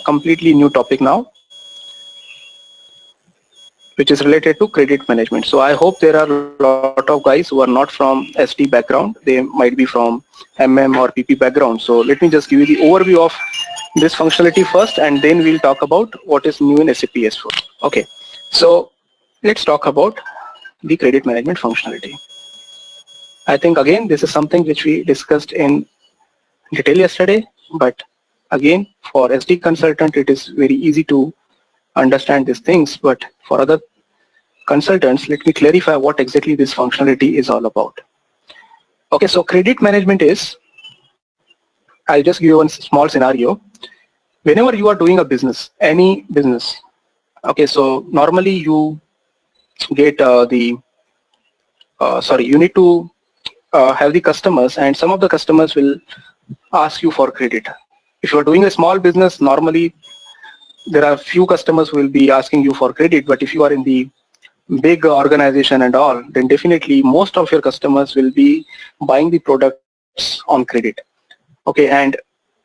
completely new topic now, which is related to credit management. So I hope there are a lot of guys who are not from SD background. They might be from MM or PP background. So let me just give you the overview of this functionality first, and then we'll talk about what is new in SAP S4. Okay, so let's talk about the credit management functionality. I think again this is something which we discussed in detail yesterday, but again for SD consultant it is very easy to understand these things, but for other consultants, let me clarify what exactly this functionality is all about. Okay, so credit management is, I'll just give you one small scenario. Whenever you are doing a business, any business, okay, so normally you get you need to have the customers, and some of the customers will ask you for credit. If you are doing a small business, normally there are few customers who will be asking you for credit, but if you are in the big organization and all, then definitely most of your customers will be buying the products on credit. Okay, and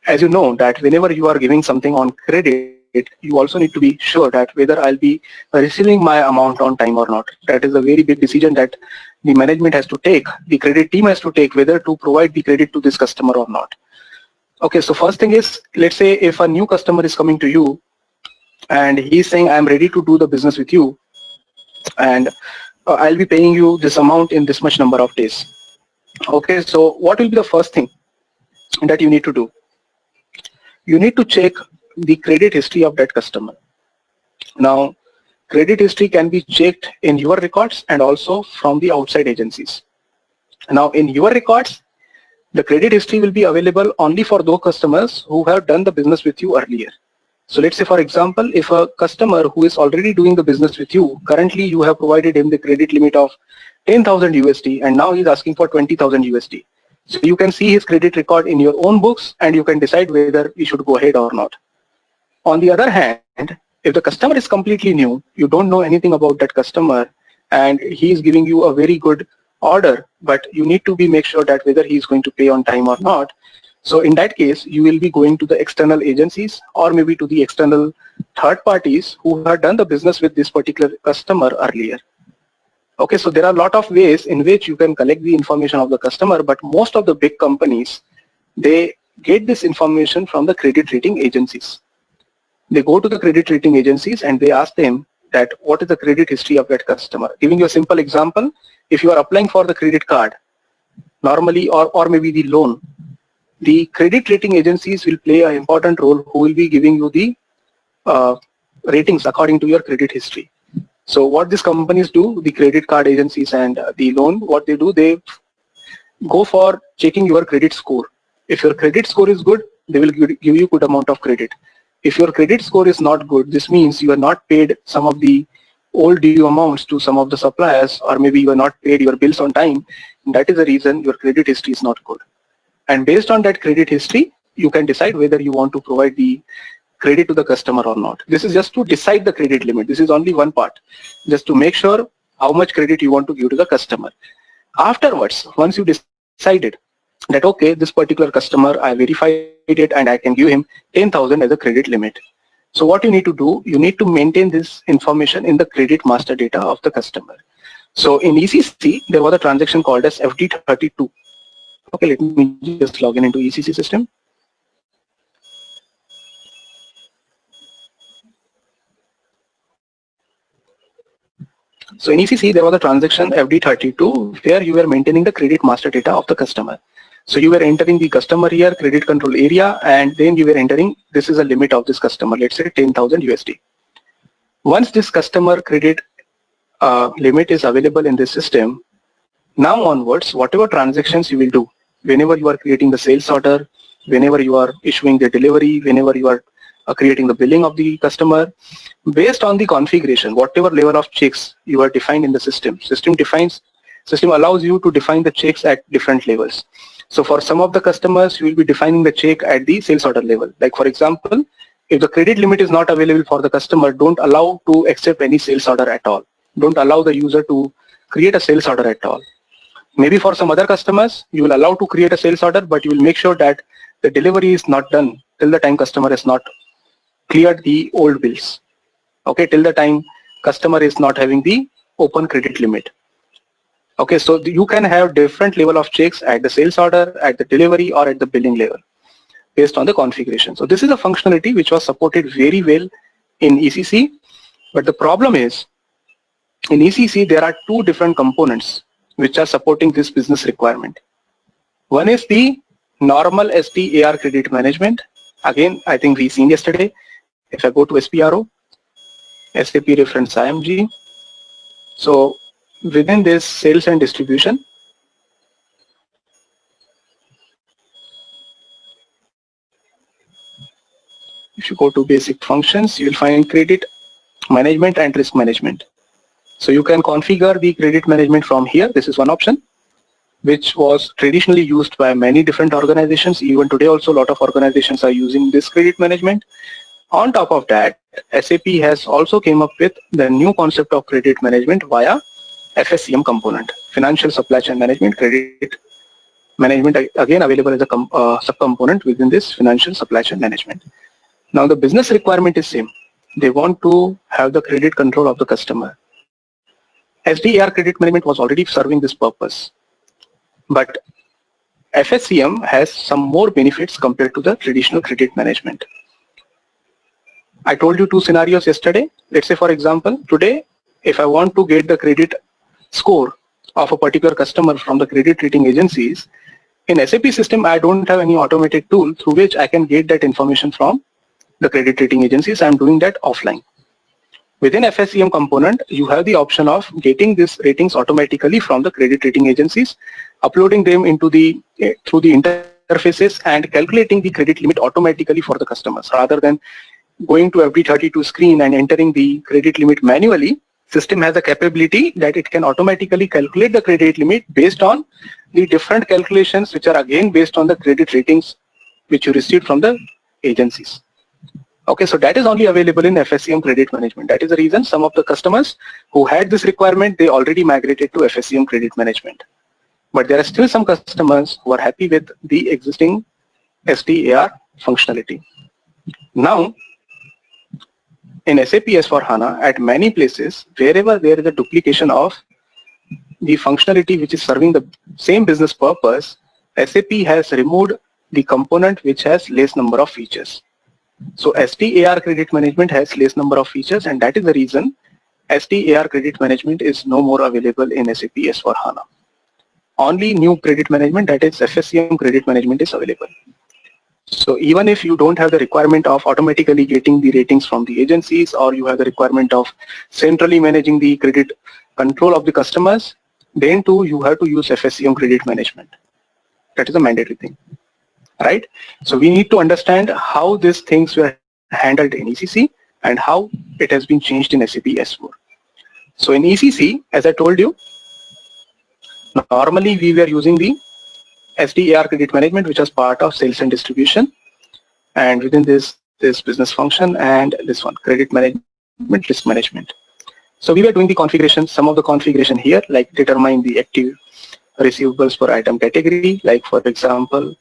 as you know that whenever you are giving something on credit, you also need to be sure that whether I'll be receiving my amount on time or not. That is a very big decision that the management has to take, the credit team has to take, whether to provide the credit to this customer or not. Okay, so first thing is, let's say if a new customer is coming to you and he's saying, I'm ready to do the business with you, and I'll be paying you this amount in this much number of days. Okay, so what will be the first thing that you need to do? You need to check the credit history of that customer. Now, credit history can be checked in your records and also from the outside agencies. Now, in your records, the credit history will be available only for those customers who have done the business with you earlier. So let's say, for example, if a customer who is already doing the business with you, currently you have provided him the credit limit of 10,000 USD and now he's asking for 20,000 USD. So you can see his credit record in your own books and you can decide whether you should go ahead or not. On the other hand, if the customer is completely new, you don't know anything about that customer and he is giving you a very good order, but you need to make sure that whether he is going to pay on time or not. So in that case, you will be going to the external agencies or maybe to the external third parties who have done the business with this particular customer earlier. Okay, so there are a lot of ways in which you can collect the information of the customer, but most of the big companies, they get this information from the credit rating agencies. They go to the credit rating agencies and they ask them that what is the credit history of that customer. Giving you a simple example, if you are applying for the credit card, normally, or maybe the loan, the credit rating agencies will play an important role who will be giving you the ratings according to your credit history. So what these companies do, the credit card agencies and the loan, what they do, they go for checking your credit score. If your credit score is good, they will give you good amount of credit. If your credit score is not good, this means you are not paid some of the old due amounts to some of the suppliers, or maybe you are not paid your bills on time. That is the reason your credit history is not good. And based on that credit history, you can decide whether you want to provide the credit to the customer or not. This is just to decide the credit limit. This is only one part, just to make sure how much credit you want to give to the customer. Afterwards, once you decided that, okay, this particular customer, I verified it and I can give him 10,000 as a credit limit. So what you need to do, you need to maintain this information in the credit master data of the customer. So in ECC, there was a transaction called as FD32. Okay, let me just log in into ECC system. So in ECC, there was a transaction FD32 where you were maintaining the credit master data of the customer. So you were entering the customer here, credit control area, and then you were entering, this is a limit of this customer, let's say 10,000 USD. Once this customer credit limit is available in the system, now onwards, whatever transactions you will do, whenever you are creating the sales order, whenever you are issuing the delivery, whenever you are creating the billing of the customer, based on the configuration, whatever level of checks you are defined in the system, system allows you to define the checks at different levels. So for some of the customers, you will be defining the check at the sales order level. Like for example, if the credit limit is not available for the customer, don't allow to accept any sales order at all. Don't allow the user to create a sales order at all. Maybe for some other customers, you will allow to create a sales order, but you will make sure that the delivery is not done till the time customer is not cleared the old bills. Okay, till the time customer is not having the open credit limit. Okay, so you can have different level of checks at the sales order, at the delivery, or at the billing level based on the configuration. So this is a functionality which was supported very well in ECC, but the problem is in ECC there are two different components which are supporting this business requirement. One is the normal SDAR credit management. Again, I think we seen yesterday. If I go to SPRO, SAP reference IMG, so within this sales and distribution, if you go to basic functions, you will find credit management and risk management. So you can configure the credit management from here. This is one option, which was traditionally used by many different organizations. Even today also a lot of organizations are using this credit management. On top of that, SAP has also came up with the new concept of credit management via FSCM component, Financial Supply Chain Management. Credit management again available as a subcomponent within this Financial Supply Chain Management. Now the business requirement is same. They want to have the credit control of the customer. SDAR credit management was already serving this purpose, but FSCM has some more benefits compared to the traditional credit management. I told you two scenarios yesterday. Let's say for example, today if I want to get the credit score of a particular customer from the credit rating agencies, in SAP system I don't have any automated tool through which I can get that information from the credit rating agencies. I'm doing that offline. Within FSCM component, you have the option of getting these ratings automatically from the credit rating agencies, uploading them into the through the interfaces and calculating the credit limit automatically for the customers rather than going to every 32 screen and entering the credit limit manually. System has a capability that it can automatically calculate the credit limit based on the different calculations which are again based on the credit ratings which you received from the agencies. Okay, so that is only available in FSCM credit management. That is the reason some of the customers who had this requirement, they already migrated to FSCM credit management. But there are still some customers who are happy with the existing SDAR functionality. Now, in SAP S/4HANA, at many places, wherever there is a duplication of the functionality which is serving the same business purpose, SAP has removed the component which has less number of features. So SDAR credit management has less number of features, and that is the reason SDAR credit management is no more available in SAP S/4HANA. Only new credit management, that is FSCM credit management, is available. So even if you don't have the requirement of automatically getting the ratings from the agencies, or you have the requirement of centrally managing the credit control of the customers, then too you have to use FSCM credit management. That is a mandatory thing. Right? So we need to understand how these things were handled in ECC and how it has been changed in SAP S/4. So in ECC, as I told you, normally we were using the SDAR credit management, which was part of sales and distribution, and within this business function, and this one, credit management, risk management. So we were doing the configuration, some of the configuration here, like determine the active receivables per item category, like for example,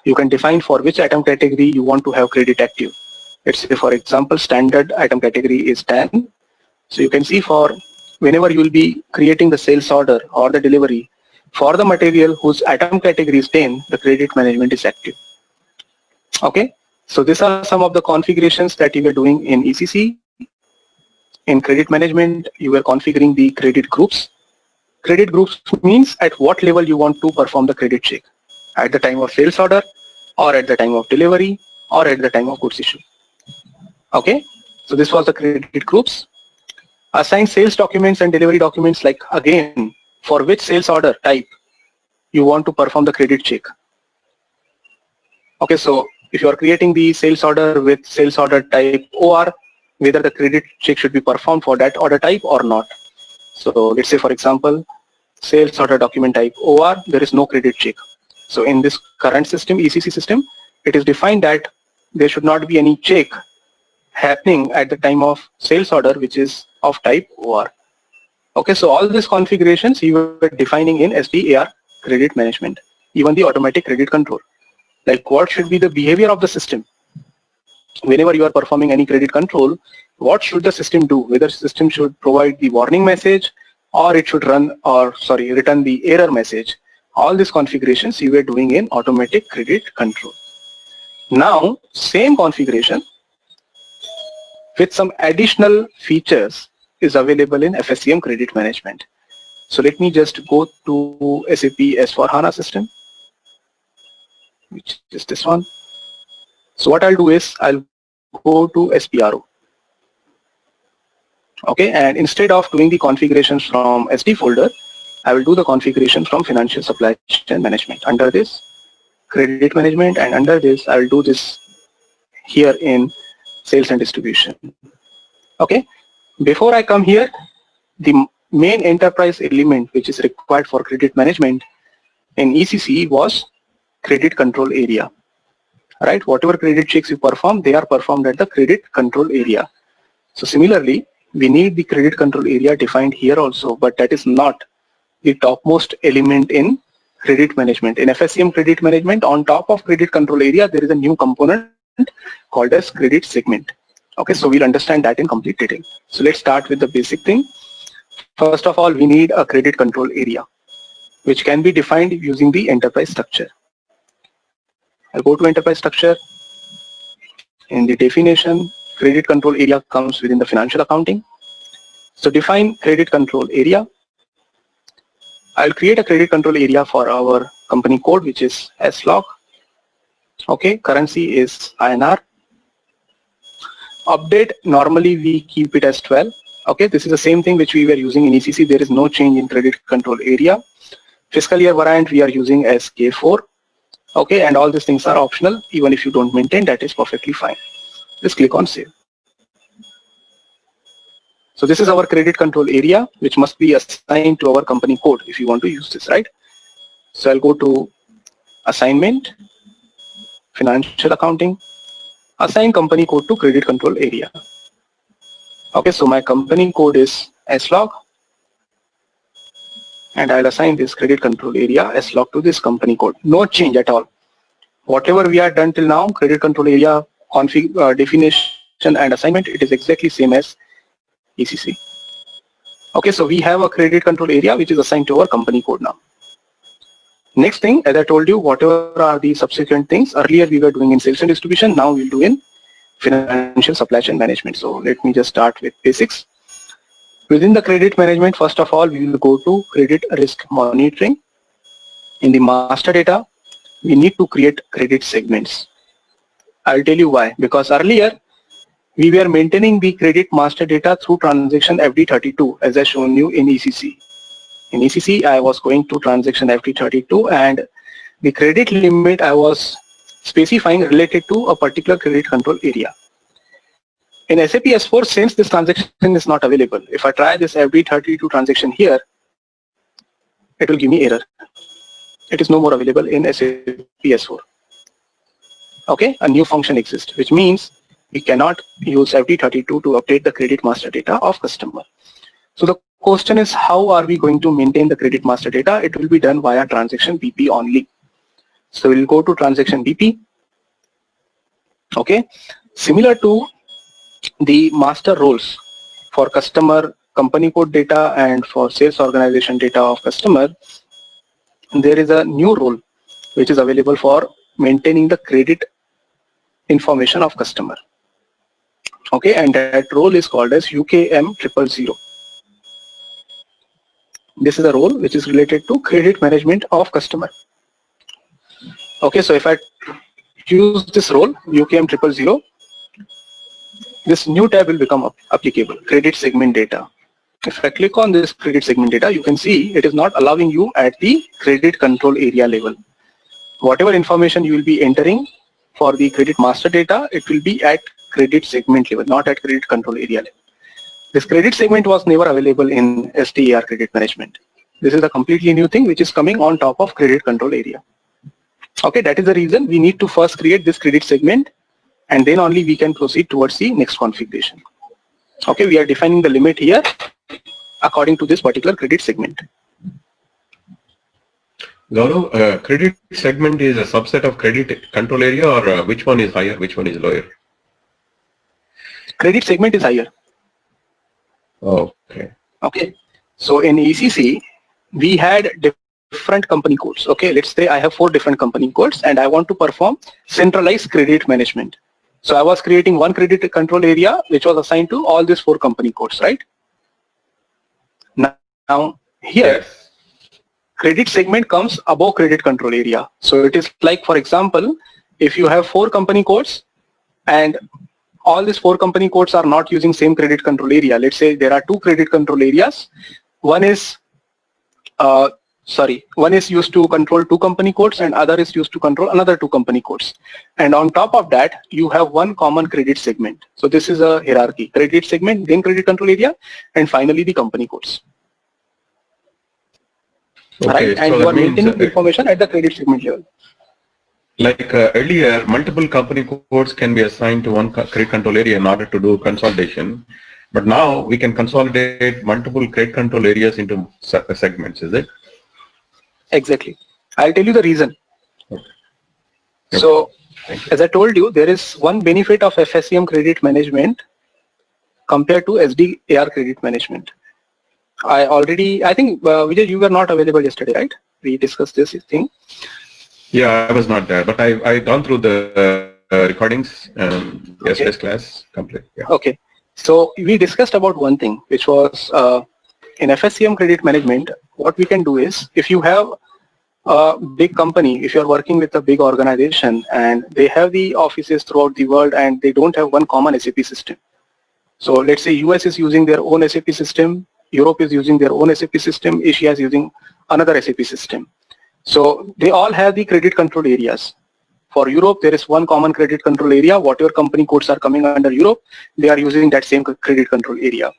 you can define for which item category you want to have credit active. Let's say for example, standard item category is 10. So you can see for whenever you will be creating the sales order or the delivery for the material whose item category is 10, the credit management is active. Okay, so these are some of the configurations that you were doing in ECC. In credit management, you were configuring the credit groups. Credit groups means at what level you want to perform the credit check, at the time of sales order, or at the time of delivery, or at the time of goods issue. Okay, so this was the credit groups. Assign sales documents and delivery documents, like again, for which sales order type you want to perform the credit check. Okay, so if you are creating the sales order with sales order type OR, whether the credit check should be performed for that order type or not. So let's say for example, sales order document type OR, there is no credit check. So in this current system, ECC system, it is defined that there should not be any check happening at the time of sales order which is of type OR. Okay, so all these configurations you were defining in SDAR credit management, even the automatic credit control. Like what should be the behavior of the system whenever you are performing any credit control, what should the system do? Whether system should provide the warning message or it should return the error message. All these configurations you were doing in automatic credit control. Now, same configuration with some additional features is available in FSCM credit management. So let me just go to SAP S/4HANA system, which is this one. So what I'll do is I'll go to SPRO. Okay, and instead of doing the configurations from SD folder, I will do the configuration from financial supply chain management. Under this, credit management, and under this, I will do this here in sales and distribution. Okay, before I come here, the main enterprise element which is required for credit management in ECC was credit control area. Right, whatever credit checks you perform, they are performed at the credit control area. So similarly, we need the credit control area defined here also, but that is not the topmost element in credit management. In FSCM credit management, on top of credit control area, there is a new component called as credit segment. Okay, so we'll understand that in complete detail. So let's start with the basic thing. First of all, we need a credit control area, which can be defined using the enterprise structure. I'll go to enterprise structure. In the definition, credit control area comes within the financial accounting. So define credit control area. I'll create a credit control area for our company code, which is SLOC. Okay, currency is INR. Update, normally we keep it as 12. Okay, this is the same thing which we were using in ECC. There is no change in credit control area. Fiscal year variant we are using as K4. Okay, and all these things are optional. Even if you don't maintain, that is perfectly fine. Just click on save. So this is our credit control area, which must be assigned to our company code if you want to use this, right? So I'll go to assignment, financial accounting, assign company code to credit control area. Okay, so my company code is SLOC, and I'll assign this credit control area SLOC to this company code. No change at all. Whatever we have done till now, credit control area config definition and assignment, it is exactly same as ECC. Okay, so we have a credit control area which is assigned to our company code now. Next thing, as I told you, whatever are the subsequent things, earlier we were doing in sales and distribution, now we'll do in financial supply chain management. So let me just start with basics. Within the credit management, first of all, we will go to credit risk monitoring. In the master data, we need to create credit segments. I'll tell you why. Because earlier, we were maintaining the credit master data through transaction FD32, as I shown you in ECC. In ECC, I was going to transaction FD32, and the credit limit I was specifying related to a particular credit control area. In SAP S4, since this transaction is not available, if I try this FD32 transaction here, it will give me error. It is no more available in SAP S4. Okay, a new function exists, which means we cannot use FD32 to update the credit master data of customer. So the question is, how are we going to maintain the credit master data? It will be done via transaction BP only. So we'll go to transaction BP. Okay, similar to the master roles for customer company code data and for sales organization data of customer, there is a new role which is available for maintaining the credit information of customer. Okay, and that role is called as UKM000. This is a role which is related to credit management of customer. Okay, so if I use this role UKM000, this new tab will become applicable, credit segment data. If I click on this credit segment data, you can see it is not allowing you at the credit control area level. Whatever information you will be entering for the credit master data, it will be at credit segment level, not at credit control area level. This credit segment was never available in STAR credit management. This is a completely new thing which is coming on top of credit control area. Okay, that is the reason we need to first create this credit segment, and then only we can proceed towards the next configuration. Okay, we are defining the limit here according to this particular credit segment. Gaurav, credit segment is a subset of credit control area, or which one is higher, which one is lower? Credit segment is higher. Okay. Okay. So in ECC, we had different company codes. Okay. Let's say I have 4 different company codes and I want to perform centralized credit management. So I was creating one credit control area which was assigned to all these 4 company codes, right? Now here, Yes. credit segment comes above credit control area. So it is like, for example, if you have 4 company codes and all these 4 company codes are not using same credit control area. Let's say there are 2 credit control areas. One is used to control 2 company codes and other is used to control another 2 company codes. And on top of that, you have one common credit segment. So this is a hierarchy: credit segment, then credit control area, and finally the company codes. Okay, right? And so you are maintaining the information at the credit segment level. Like earlier, multiple company codes can be assigned to one credit control area in order to do consolidation. But now we can consolidate multiple credit control areas into segments, is it? Exactly. I'll tell you the reason. Okay. So, as I told you, there is one benefit of FSCM credit management compared to SDAR credit management. I think, Vijay, you were not available yesterday, right? We discussed this thing. Yeah, I was not there, but I gone through the recordings, yesterday's class complete. Yeah. Okay. So we discussed about one thing, which was in FSCM credit management, what we can do is, if you have a big company, if you're working with a big organization and they have the offices throughout the world and they don't have one common SAP system. So let's say US is using their own SAP system, Europe is using their own SAP system, Asia is using another SAP system. So they all have the credit control areas. For Europe, there is one common credit control area. Whatever company codes are coming under Europe, they are using that same credit control area.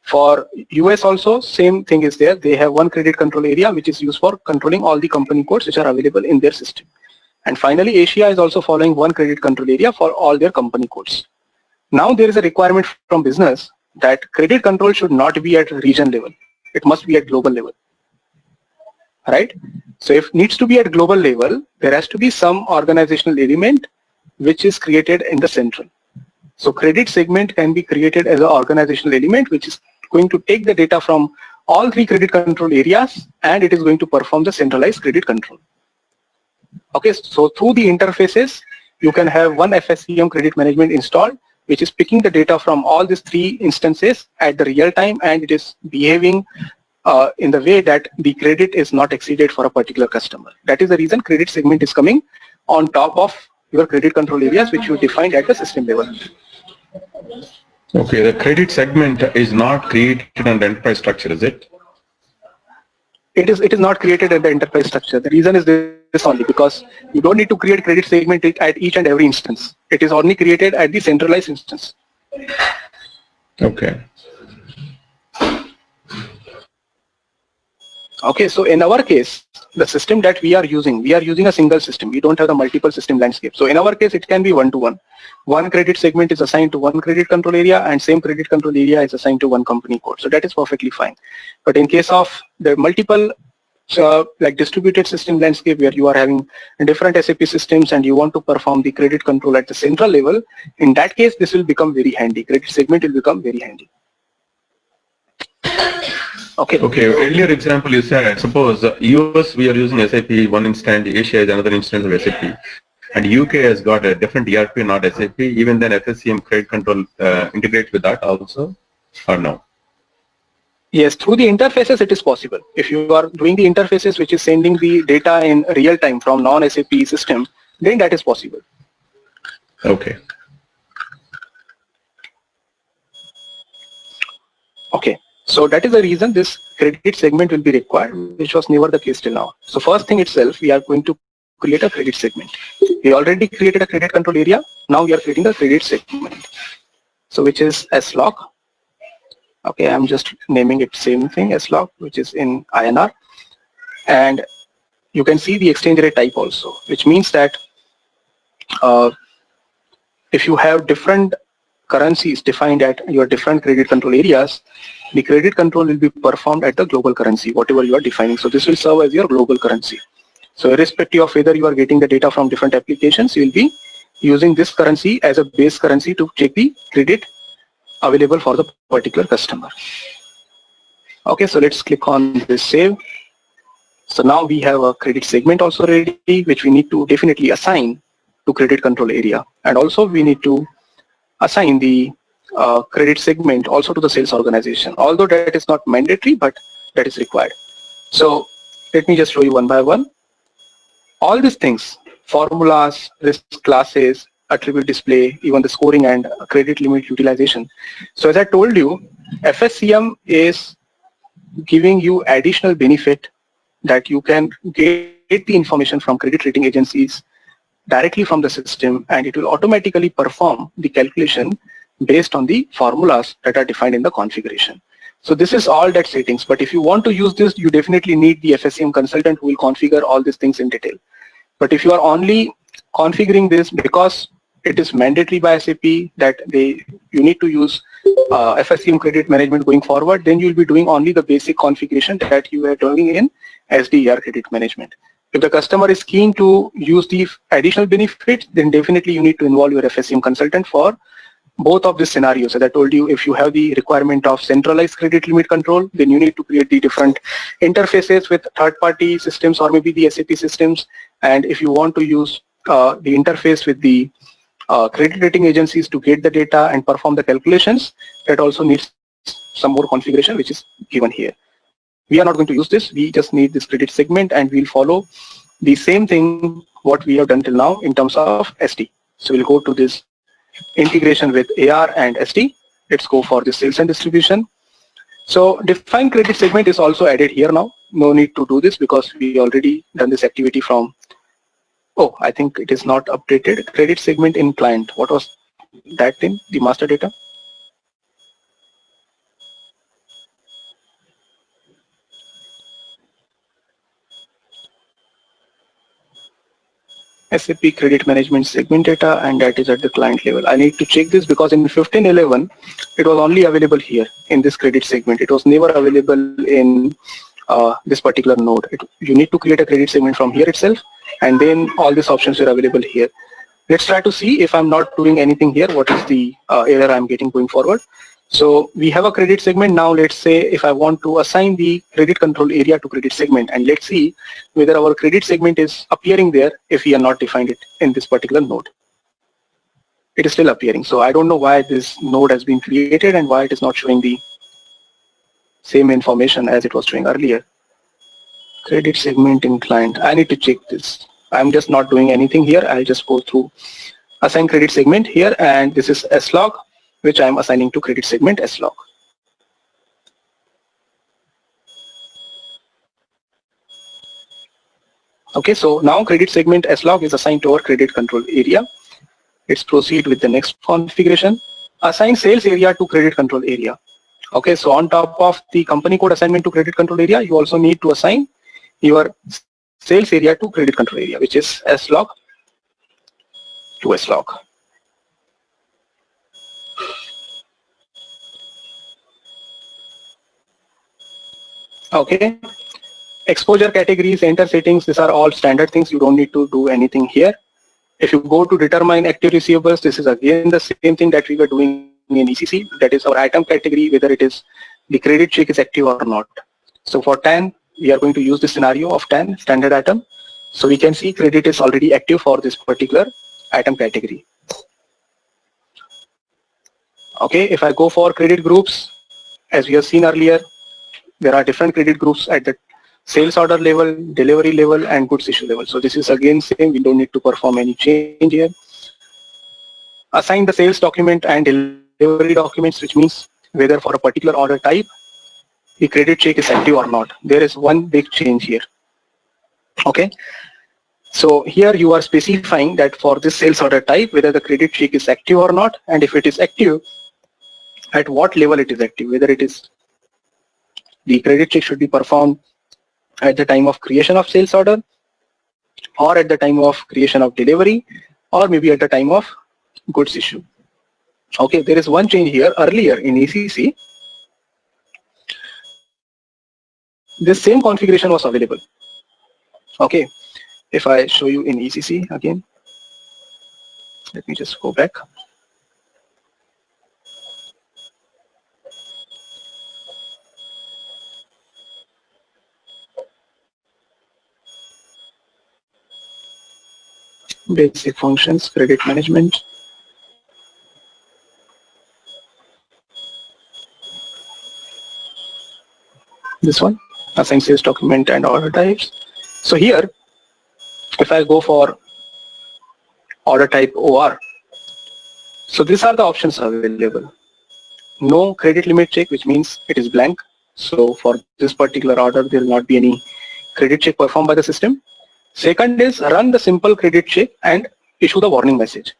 For US also, same thing is there. They have one credit control area which is used for controlling all the company codes which are available in their system. And finally, Asia is also following one credit control area for all their company codes. Now there is a requirement from business that credit control should not be at region level. It must be at global level. Right? So if it needs to be at global level, there has to be some organizational element which is created in the central. So credit segment can be created as an organizational element which is going to take the data from all 3 credit control areas and it is going to perform the centralized credit control. Okay, so through the interfaces, you can have one FSCM credit management installed which is picking the data from all these 3 instances at the real time and it is behaving in the way that the credit is not exceeded for a particular customer. That is the reason credit segment is coming on top of your credit control areas which you defined at the system level. Okay, the credit segment is not created on the enterprise structure, is it? It is not created at the enterprise structure. The reason is this only, because you don't need to create credit segment at each and every instance. It is only created at the centralized instance. Okay. Okay, so in our case, the system that we are using a single system. We don't have the multiple system landscape. So in our case, it can be one-to-one. One credit segment is assigned to one credit control area and same credit control area is assigned to one company code. So that is perfectly fine. But in case of the multiple like distributed system landscape where you are having different SAP systems and you want to perform the credit control at the central level, in that case, this will become very handy. Credit segment will become very handy. Okay. Okay. Earlier example you said, suppose US we are using SAP one instance, Asia is another instance of SAP, and UK has got a different ERP, not SAP. Even then, FSCM credit control integrates with that also, or no? Yes, through the interfaces it is possible. If you are doing the interfaces which is sending the data in real time from non-SAP system, then that is possible. Okay. Okay. So that is the reason this credit segment will be required, which was never the case till now. So first thing itself, we are going to create a credit segment. We already created a credit control area. Now we are creating a credit segment. So which is SLOC. Okay, I'm just naming it same thing, SLOC, which is in INR. And you can see the exchange rate type also, which means that if you have different currencies defined at your different credit control areas, the credit control will be performed at the global currency, whatever you are defining. So this will serve as your global currency. So irrespective of whether you are getting the data from different applications, you will be using this currency as a base currency to check the credit available for the particular customer. Okay, so let's click on this save. So now we have a credit segment also ready, which we need to definitely assign to credit control area. And also we need to assign the credit segment also to the sales organization, although that is not mandatory, but that is required. So let me just show you one by one. All these things, formulas, risk classes, attribute display, even the scoring and credit limit utilization. So as I told you, FSCM is giving you additional benefit that you can get the information from credit rating agencies directly from the system, and it will automatically perform the calculation based on the formulas that are defined in the configuration. So this is all that settings, but if you want to use this, you definitely need the FSCM consultant who will configure all these things in detail. But if you are only configuring this because it is mandatory by SAP that you need to use FSCM credit management going forward, then you will be doing only the basic configuration that you are doing in SDER credit management. If the customer is keen to use the additional benefits, then definitely you need to involve your FSCM consultant for both of these scenarios. As I told you, if you have the requirement of centralized credit limit control, then you need to create the different interfaces with third-party systems or maybe the SAP systems. And if you want to use the interface with the credit rating agencies to get the data and perform the calculations, that also needs some more configuration, which is given here. We are not going to use this. We just need this credit segment, and we'll follow the same thing what we have done till now in terms of SD. So we'll go to this integration with AR and SD. Let's go for the sales and distribution. So define credit segment is also added here now. No need to do this because we already done this activity from, oh, I think it is not updated. Credit segment in client. What was that thing? The master data? SAP credit management segment data, and that is at the client level. I need to check this because in 1511 it was only available here in this credit segment. It was never available in this particular node. You need to create a credit segment from here itself, and then all these options are available here. Let's try to see if I'm not doing anything here, what is the error I'm getting going forward. So we have a credit segment. Now let's say if I want to assign the credit control area to credit segment, and let's see whether our credit segment is appearing there if we are not defined it in this particular node. It is still appearing. So I don't know why this node has been created and why it is not showing the same information as it was showing earlier. Credit segment in client. I need to check this. I'm just not doing anything here. I'll just go through assign credit segment here, and this is slog, which I'm assigning to credit segment slog. Okay, so now credit segment slog is assigned to our credit control area. Let's proceed with the next configuration. Assign sales area to credit control area. Okay, so on top of the company code assignment to credit control area, you also need to assign your sales area to credit control area, which is slog to slog. Okay, exposure categories, enter settings, these are all standard things. You don't need to do anything here. If you go to determine active receivables, this is again the same thing that we were doing in ECC. That is our item category, whether it is the credit check is active or not. So for TAN, we are going to use the scenario of TAN, standard item. So we can see credit is already active for this particular item category. Okay, if I go for credit groups, as we have seen earlier, there are different credit groups at the sales order level, delivery level, and goods issue level. So this is again same. We don't need to perform any change here. Assign the sales document and delivery documents, which means whether for a particular order type, the credit check is active or not. There is one big change here. Okay. So here you are specifying that for this sales order type, whether the credit check is active or not, and if it is active, at what level it is active, whether it is the credit check should be performed at the time of creation of sales order, or at the time of creation of delivery, or maybe at the time of goods issue. Okay, there is one change here. Earlier in ECC, this same configuration was available. Okay, if I show you in ECC again, let me just go back. basic functions, credit management. This one, assign sales document and order types. So here, if I go for order type OR, so these are the options available. No credit limit check, which means it is blank. So for this particular order, there will not be any credit check performed by the system. Second is run the simple credit check and issue the warning message.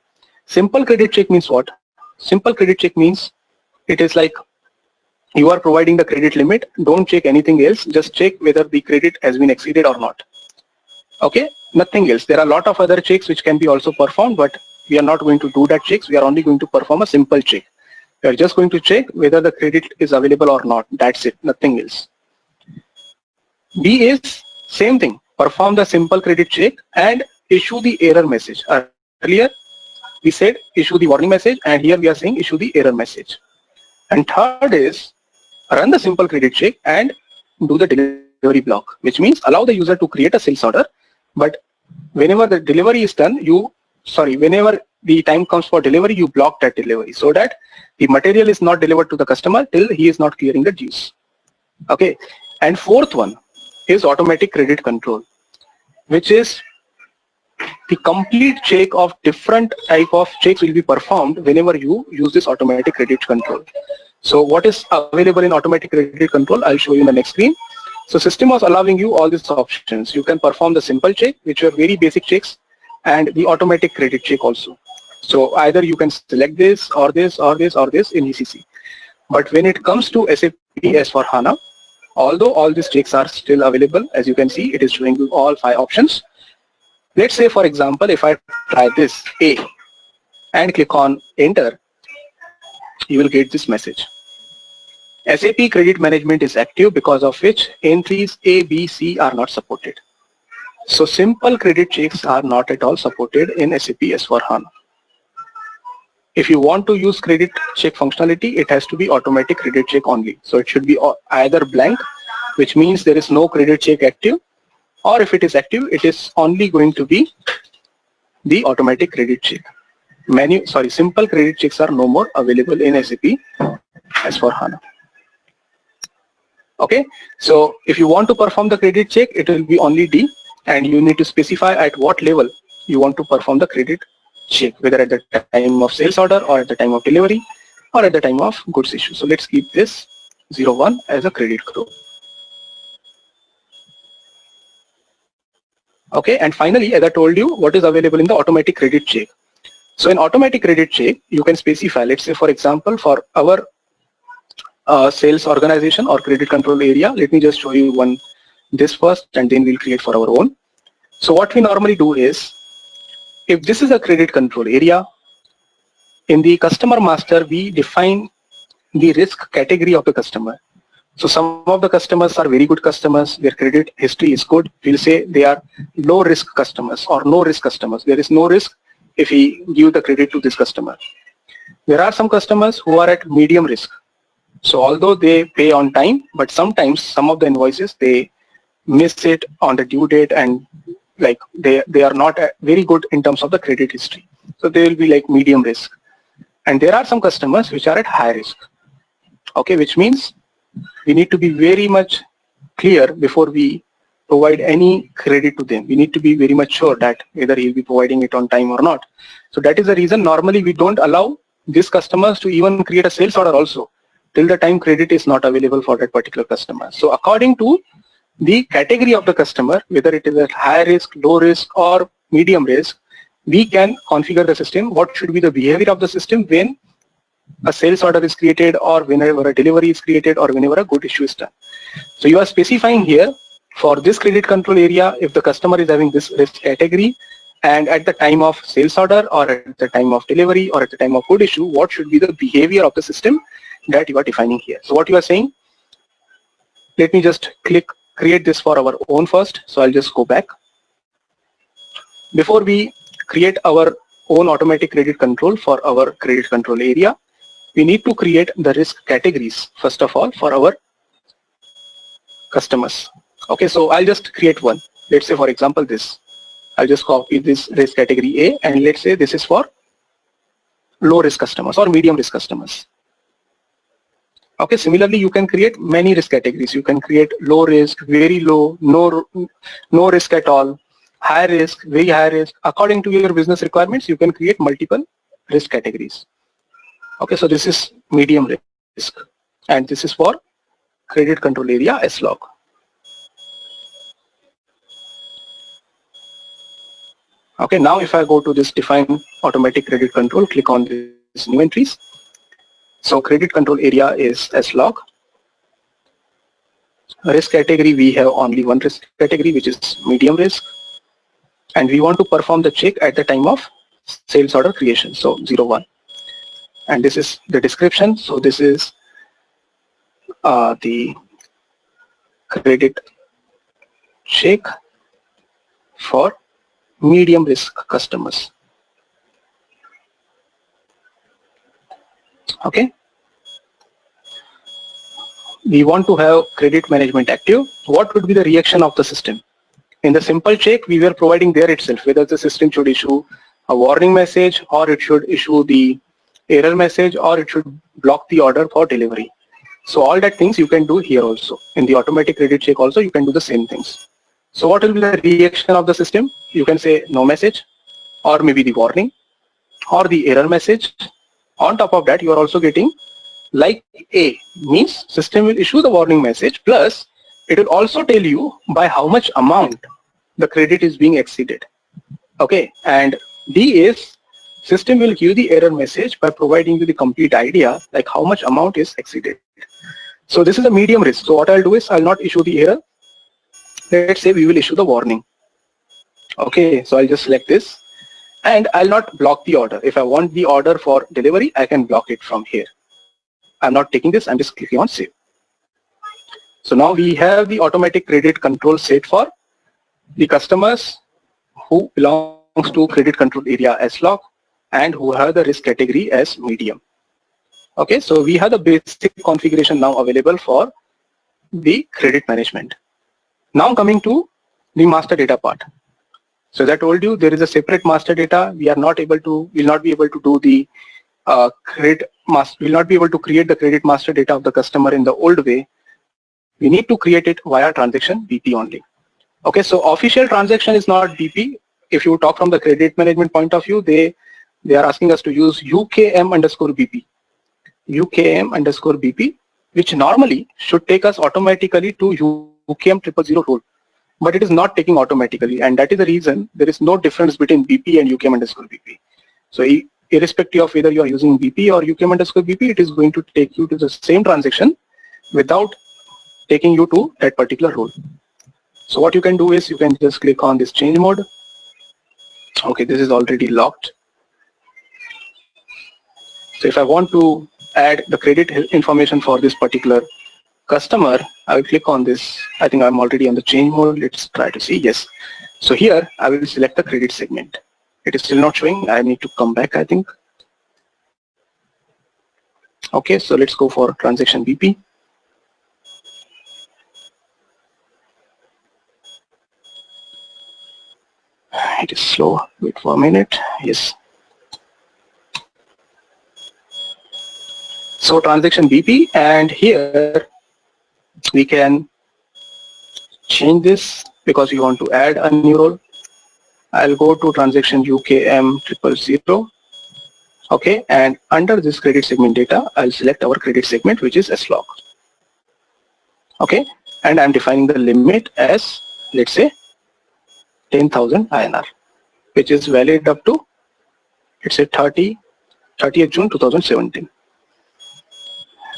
Simple credit check means what? Simple credit check means it is like you are providing the credit limit. Don't check anything else. Just check whether the credit has been exceeded or not. Okay, nothing else. There are a lot of other checks which can be also performed, but we are not going to do that checks. We are only going to perform a simple check. We are just going to check whether the credit is available or not. That's it, nothing else. B is same thing. Perform the simple credit check and issue the error message. Earlier we said issue the warning message, and here we are saying issue the error message. And third is run the simple credit check and do the delivery block, which means allow the user to create a sales order, but whenever the delivery is done, whenever the time comes for delivery, you block that delivery so that the material is not delivered to the customer till he is not clearing the dues. Okay, and fourth one is automatic credit control, which is the complete check of different type of checks will be performed whenever you use this automatic credit control. So what is available in automatic credit control, I'll show you in the next screen. So system was allowing you all these options. You can perform the simple check, which are very basic checks, and the automatic credit check also. So either you can select this or this or this or this in ECC. But when it comes to SAP S/4HANA, although all these checks are still available, as you can see, it is showing you all 5 options. Let's say, for example, if I try this A and click on enter, you will get this message. SAP credit management is active, because of which entries A, B, C are not supported. So simple credit checks are not at all supported in SAP S/4HANA. If you want to use credit check functionality, it has to be automatic credit check only. So it should be either blank, which means there is no credit check active, or if it is active, it is only going to be the automatic credit check. Simple credit checks are no more available in SAP S/4HANA. Okay, so if you want to perform the credit check, it will be only D, and you need to specify at what level you want to perform the credit check, whether at the time of sales order or at the time of delivery or at the time of goods issue. So let's keep this 01 as a credit group. Okay, and finally, as I told you, what is available in the automatic credit check. So in automatic credit check, you can specify, let's say for example, for our sales organization or credit control area, let me just show you this first, and then we'll create for our own. So what we normally do is, if this is a credit control area, in the customer master, we define the risk category of the customer. So some of the customers are very good customers, their credit history is good. We'll say they are low risk customers or no risk customers. There is no risk if we give the credit to this customer. There are some customers who are at medium risk. So although they pay on time, but sometimes some of the invoices, they miss it on the due date, and like they are not very good in terms of the credit history. So they will be like medium risk. And there are some customers which are at high risk. Okay, which means we need to be very much clear before we provide any credit to them. We need to be very much sure that whether he'll be providing it on time or not. So that is the reason normally we don't allow these customers to even create a sales order also till the time credit is not available for that particular customer. So according to the category of the customer, whether it is at high risk, low risk or medium risk, we can configure the system. What should be the behavior of the system when a sales order is created, or whenever a delivery is created, or whenever a good issue is done. So you are specifying here for this credit control area, if the customer is having this risk category, and at the time of sales order or at the time of delivery or at the time of good issue, what should be the behavior of the system that you are defining here. So what you are saying, let me just create this for our own first. So I'll just go back. Before we create our own automatic credit control for our credit control area, we need to create the risk categories first of all for our customers. Okay, so I'll just create one. Let's say for example this. I'll just copy this risk category A, and let's say this is for low risk customers or medium risk customers. Okay, similarly, you can create many risk categories. You can create low risk, very low, no risk at all, high risk, very high risk. According to your business requirements, you can create multiple risk categories. Okay, so this is medium risk, and this is for credit control area S-log. Okay, now if I go to this define automatic credit control, click on this new entries. So credit control area is S-log. Risk category, we have only one risk category, which is medium risk. And we want to perform the check at the time of sales order creation, so 01. And this is the description. So this is the credit check for medium risk customers. Okay. We want to have credit management active. What would be the reaction of the system? In the simple check, we were providing there itself whether the system should issue a warning message, or it should issue the error message, or it should block the order for delivery. So all that things you can do here also. In the automatic credit check also, you can do the same things. So what will be the reaction of the system? You can say no message, or maybe the warning, or the error message. On top of that, you are also getting like A, means system will issue the warning message, plus it will also tell you by how much amount the credit is being exceeded. Okay, and D is system will give the error message by providing you the complete idea like how much amount is exceeded. So this is a medium risk. So what I'll do is I'll not issue the error. Let's say we will issue the warning. Okay, so I'll just select this, and I'll not block the order. If I want the order for delivery, I can block it from here. I'm not taking this, I'm just clicking on save. So now we have the automatic credit control set for the customers who belongs to credit control area S-log and who have the risk category as medium. Okay, so we have the basic configuration now available for the credit management. Now coming to the master data part. So as I told you, there is a separate master data. We are not able to, will not be able to do the will not be able to create the credit master data of the customer in the old way. We need to create it via transaction BP only. Okay, so official transaction is not BP. If you talk from the credit management point of view, they are asking us to use UKM_BP. UKM_BP, which normally should take us automatically to UKM000 rule. But it is not taking automatically, and that is the reason there is no difference between BP and UKM_BP. So irrespective of whether you are using BP or UKM_BP, it is going to take you to the same transaction without taking you to that particular role. So what you can do is you can just click on this change mode. Okay, this is already locked. So if I want to add the credit information for this particular customer, I will click on this. I think I'm already on the change mode. Let's try to see. Yes. So here I will select the credit segment. It is still not showing. I need to come back, I think. Okay, so let's go for transaction BP. It is slow. Wait for a minute. Yes. So transaction BP, and here we can change this because we want to add a new role. I'll go to transaction UKM000. Okay, and under this credit segment data, I'll select our credit segment, which is S-log. Okay, and I'm defining the limit as, let's say, 10,000 INR, which is valid up to, let's say, 30th June 2017.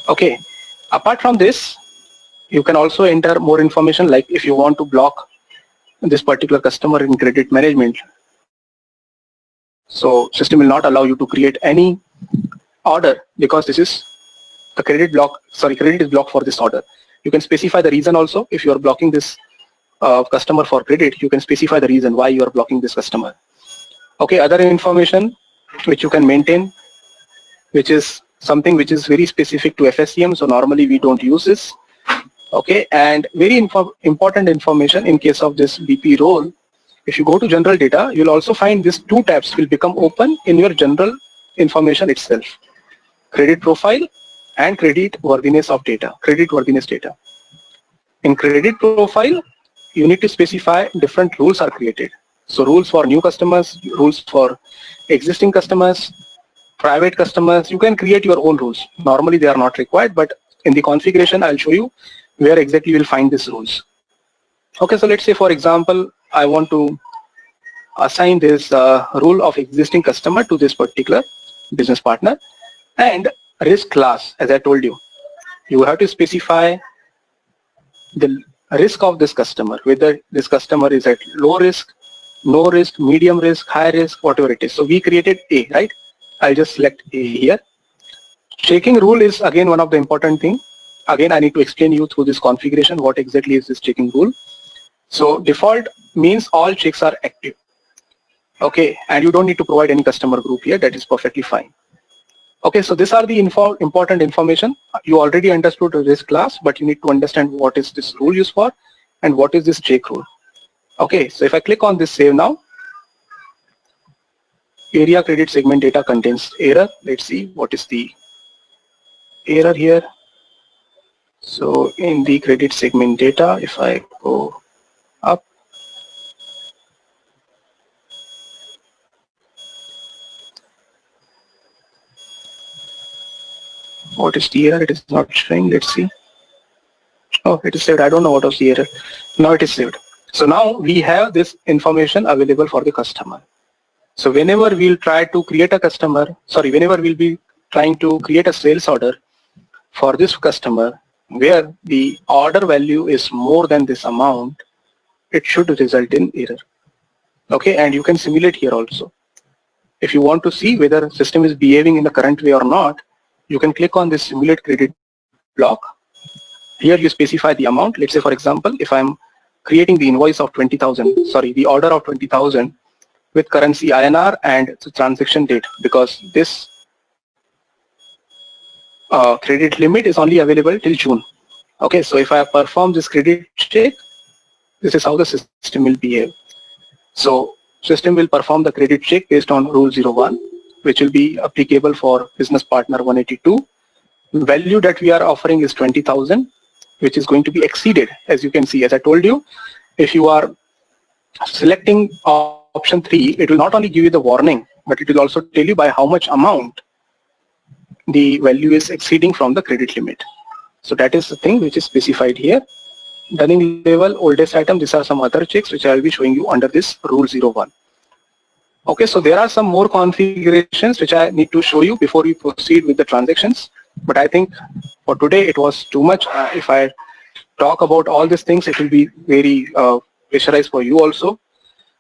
Okay, apart from this, you can also enter more information, like if you want to block this particular customer in credit management. So system will not allow you to create any order because this is the credit is blocked for this order. You can specify the reason also. If you are blocking this customer for credit, you can specify the reason why you are blocking this customer. Okay, other information which you can maintain, which is something which is very specific to FSCM. So normally we don't use this. Okay, and very important information in case of this BP role If you go to general data, you'll also find these two tabs will become open in your general information itself. Credit profile and credit worthiness of data, credit worthiness data. In credit profile, you need to specify different rules are created. So rules for new customers, rules for existing customers, private customers, you can create your own rules. Normally they are not required, but in the configuration, I'll show you where exactly you will find these rules. Okay, so let's say for example, I want to assign this rule of existing customer to this particular business partner, and risk class, as I told you, you have to specify the risk of this customer, whether this customer is at low risk, no risk, medium risk, high risk, whatever it is. So we created A, right? I'll just select A here. Checking rule is again one of the important thing. Again, I need to explain you through this configuration what exactly is this checking rule. So default means all checks are active. Okay, and you don't need to provide any customer group here. That is perfectly fine. Okay, so these are the important information. You already understood the risk class, but you need to understand what is this rule used for and what is this check rule. Okay, so if I click on this save now, area credit segment data contains error. Let's see what is the error here. So in the credit segment data, if I go up, what is the error? It is not showing. Let's see. Oh, it is saved. I don't know what was the error. Now it is saved. So now we have this information available for the customer. So whenever we'll try to create a whenever we'll be trying to create a sales order for this customer where the order value is more than this amount, it should result in error. Okay, and you can simulate here also. If you want to see whether system is behaving in the current way or not, you can click on this simulate credit block. Here you specify the amount. Let's say for example, if I'm creating the invoice of 20,000, the order of 20,000 with currency INR and the transaction date, because this credit limit is only available till June. Okay, so if I perform this credit check, this is how the system will behave. So system will perform the credit check based on rule 01, which will be applicable for business partner 182. Value that we are offering is 20,000, which is going to be exceeded. As you can see, as I told you, if you are selecting option 3, it will not only give you the warning, but it will also tell you by how much amount the value is exceeding from the credit limit. So that is the thing which is specified here. Dunning level, oldest item, these are some other checks which I will be showing you under this rule 01. Okay, so there are some more configurations which I need to show you before we proceed with the transactions. But I think for today it was too much. If I talk about all these things, it will be very pressurized for you also.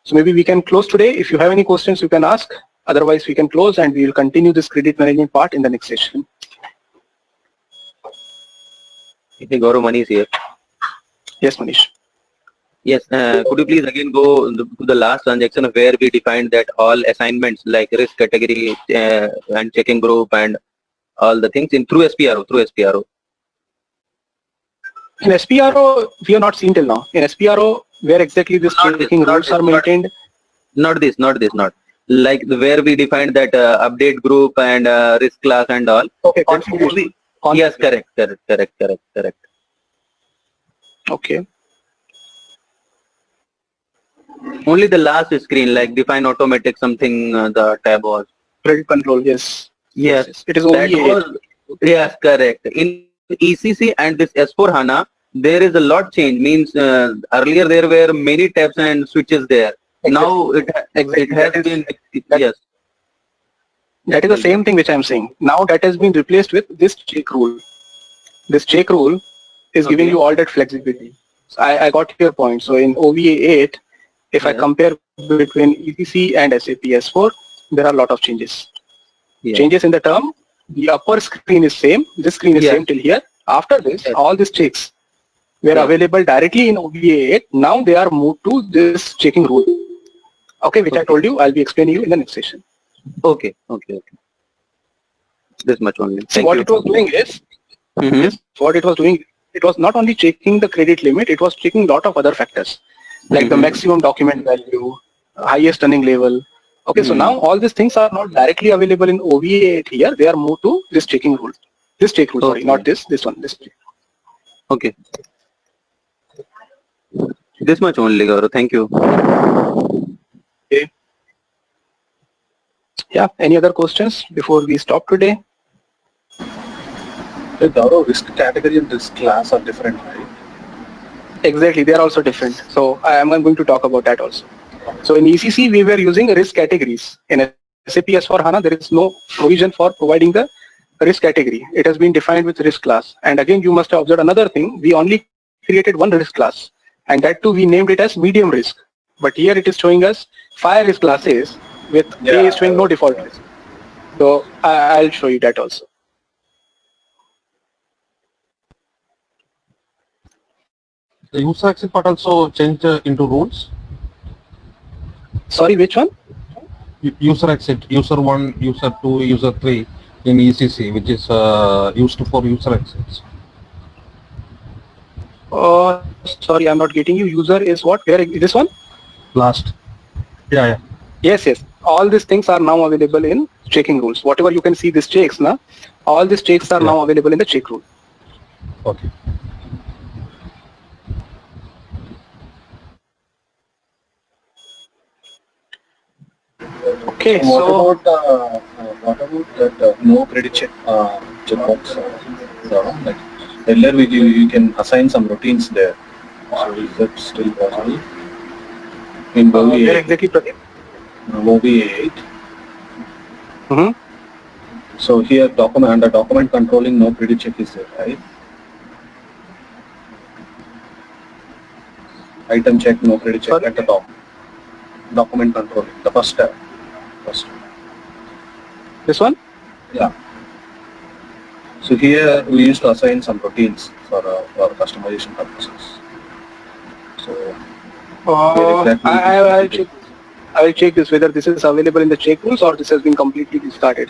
So maybe we can close today. If you have any questions, you can ask. Otherwise, we can close and we will continue this credit management part in the next session. Okay, Gaurav, Manish here. Yes, Manish. Yes, could you please again go to the last transaction where we defined that all assignments like risk category and checking group and all the things in through SPRO. In SPRO, we have not seen till now. In SPRO, where exactly this checking rules are maintained? Not like where we defined that update group and risk class and all. Okay, configuration. Yes, correct. Okay. Only the last screen, like define automatic something, the tab was. Credit control, yes. Yes. It is only yes, correct. In ECC and this S4 HANA, there is a lot change. Means earlier there were many tabs and switches there. Exactly. Now it has been, yes. That is the same thing which I am saying. Now that has been replaced with this check rule. This check rule is giving you all that flexibility. So I got your point. So in OVA 8, if I compare between ECC and SAP S4, there are a lot of changes. Changes in the term, the upper screen is same, this screen is same till here. After this, all these checks were available directly in OVA 8. Now they are moved to this checking rule. Okay, which I told you, I'll be explaining you in the next session. Okay. This much only. So what it was doing is, it was not only checking the credit limit, it was checking a lot of other factors. like the maximum document value, highest earning level. Okay, so now all these things are not directly available in OVA here. They are moved to this checking rule. This check rule, sorry, Okay. not this one. This. Okay. This much only, Gaurav. Thank you. Okay. Yeah. Any other questions before we stop today? Gaurav, risk category and risk class are different, right? Exactly, they are also different. So I'm going to talk about that also. So in ECC, we were using risk categories. In SAP S/4HANA, there is no provision for providing the risk category. It has been defined with risk class. And again, you must have observed another thing. We only created one risk class, and that too we named it as medium risk. But here it is showing us 5 risk classes with A is showing no default risk. So I'll show you that also. The user exit part also changed into rules. Sorry, which one? User exit, user 1, user 2, user 3 in ECC, which is used for user exits. Sorry, I'm not getting you. User is what? Where? This one? Last. Yeah. Yes. All these things are now available in checking rules. Whatever you can see these checks now, all these checks are now available in the check rule. Okay. Okay, What about that no credit checkbox? Like earlier you can assign some routines there. So is that still possible? In where exactly, Pradeep? Movie 8. Mm-hmm. So here under document controlling no credit check is there, right? Item check no credit check at the top. Document controlling, the first tab. This one? Yeah. So here we used to assign some routines for customization purposes. So exactly I will check this whether this is available in the check rules or this has been completely discarded.